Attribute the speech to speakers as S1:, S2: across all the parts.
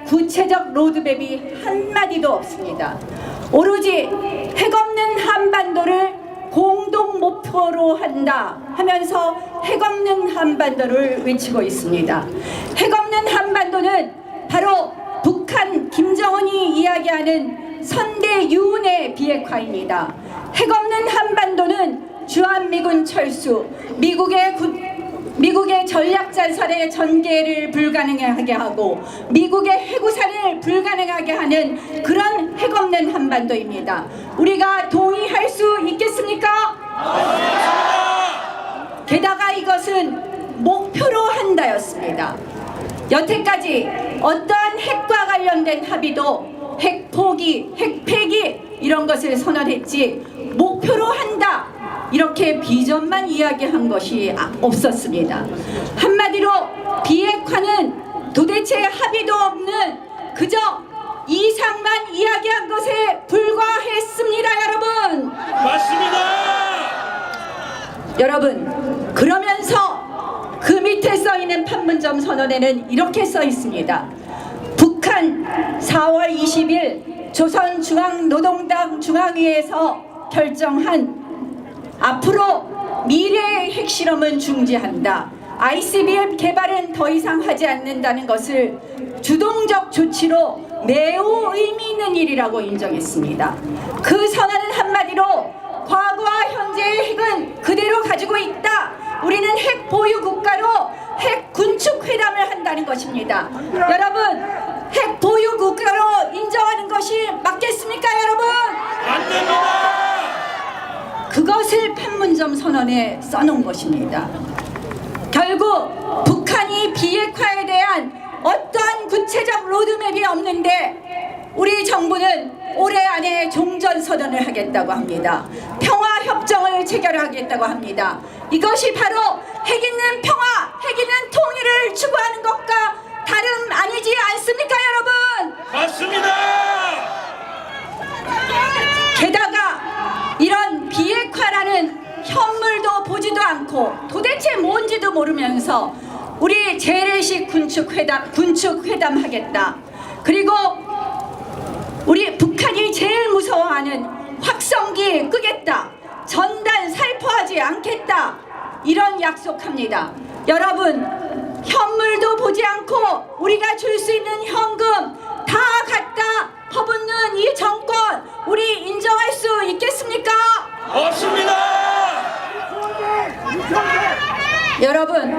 S1: 구체적 로드맵이 한마디도 없습니다. 오로지 핵없는 한반도를 공동 목표로 한다 하면서 핵없는 한반도를 외치고 있습니다. 핵없는 한반도는 바로 북한 김정은이 이야기하는 선대유운의 비핵화입니다. 핵없는 한반도는 주한미군 철수, 미국의 전략자산의 전개를 불가능하게 하고 미국의 해구산을 불가능하게 하는 그런 핵없는 한반도입니다. 우리가 동의할 수 있겠습니까? 게다가 이것은 목표로 한다였습니다. 여태까지 어떠한 핵과 관련된 합의도 핵 포기, 핵 폐기 이런 것을 선언했지 목표로 한다 이렇게 비전만 이야기한 것이 없었습니다. 한마디로 비핵화는 도대체 합의도 없는 그저 이상만 이야기한 것에 불과했습니다. 여러분.
S2: 맞습니다.
S1: 여러분, 그러면서 그 밑에 써있는 판문점 선언에는 이렇게 써 있습니다. 북한 4월 20일 조선중앙노동당 중앙위에서 결정한 앞으로 미래의 핵실험은 중지한다. ICBM 개발은 더 이상 하지 않는다는 것을 주동적 조치로 매우 의미 있는 일이라고 인정했습니다. 그 선언은 한마디로 과거와 현재의 핵은 그대로 가지고 있다. 우리는 핵 보유 국가로 핵 군축 회담을 한다는 것입니다. 여러분, 핵 보유 국가로 인정하는 것이 맞겠습니까, 여러분?
S2: 안 됩니다.
S1: 그것을 판문점 선언에 써놓은 것입니다. 결국 북한이 비핵화에 대한 어떠한 구체적 로드맵이 없는데 우리 정부는 올해 안에 종전선언을 하겠다고 합니다. 평화협정을 체결하겠다고 합니다. 이것이 바로 핵 있는 평화, 핵 있는 통일을 추구하는 것과 다름 아니지 않습니까, 여러분?
S2: 맞습니다.
S1: 게다가 이런 비핵화라는 현물도 보지도 않고 도대체 뭔지도 모르면서 우리 재래식 군축회담 하겠다. 그리고 우리 북한이 제일 무서워하는 확성기 끄겠다. 전단 살포하지 않겠다. 이런 약속합니다. 여러분, 현물도 보지 않고 우리가 줄 수 있는 현금 다 갖다 퍼붓는 이 정권 우리 인정할 수 있겠습니까?
S2: 없습니다.
S1: 여러분,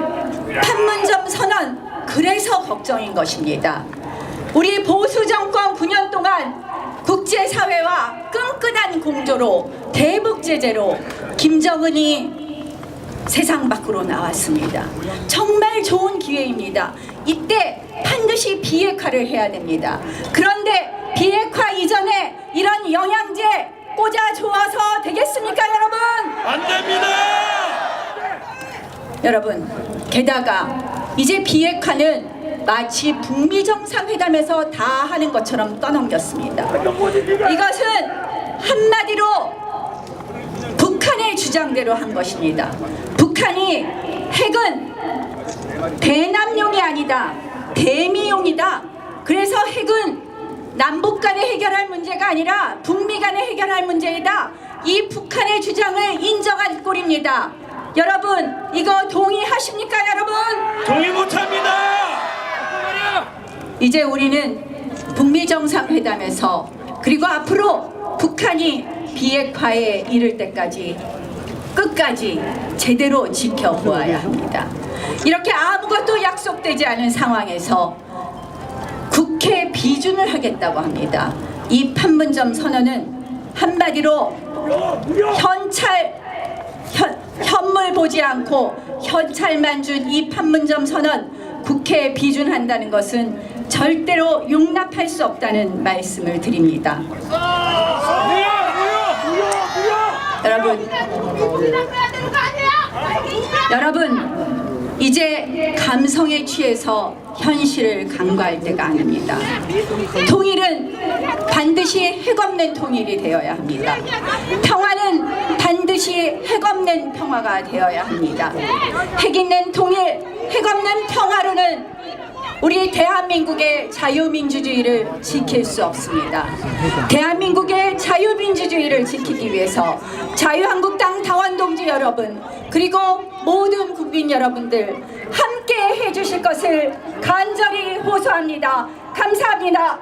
S1: 판문점 선언 그래서 걱정인 것입니다. 우리 보수 정권 9년 동안 국제사회와 끈끈한 공조로 대북 제재로 김정은이 세상 밖으로 나왔습니다. 정말 좋은 기회입니다. 이때 반드시 비핵화를 해야 됩니다. 그런데 비핵화 이전에 이런 영양제 꽂아 좋아서 되겠습니까, 여러분?
S2: 안 됩니다.
S1: 여러분, 게다가 이제 비핵화는 마치 북미 정상회담에서 다 하는 것처럼 떠넘겼습니다. 이것은 한마디로 북한의 주장대로 한 것입니다. 북한이 핵은 대남용이 아니다, 대미용이다. 그래서 핵은 남북 간에 해결할 문제가 아니라 북미 간에 해결할 문제이다. 이 북한의 주장을 인정한 꼴입니다. 여러분, 이거 동의하십니까, 여러분?
S2: 동의 못합니다.
S1: 이제 우리는 북미 정상회담에서 그리고 앞으로 북한이 비핵화에 이를 때까지 끝까지 제대로 지켜보아야 합니다. 이렇게 아무것도 약속되지 않은 상황에서 국회 비준을 하겠다고 합니다. 이 판문점 선언은 한마디로 현물 보지 않고 현찰만 준 이 판문점 선언 국회에 비준한다는 것은 절대로 용납할 수 없다는 말씀을 드립니다. 여러분, 이제 감성에 취해서 현실을 간과할 때가 아닙니다. 통일은 반드시 핵없는 통일이 되어야 합니다. 평화는 반드시 핵없는 평화가 되어야 합니다. 핵 있는 통일, 핵없는 평화로는 우리 대한민국의 자유민주주의를 지킬 수 없습니다. 대한민국의 자유민주주의를 지키기 위해서 자유한국당 당원동지 여러분, 그리고 모든 국민 여러분들 함께 해주실 것을 간절히 호소합니다. 감사합니다.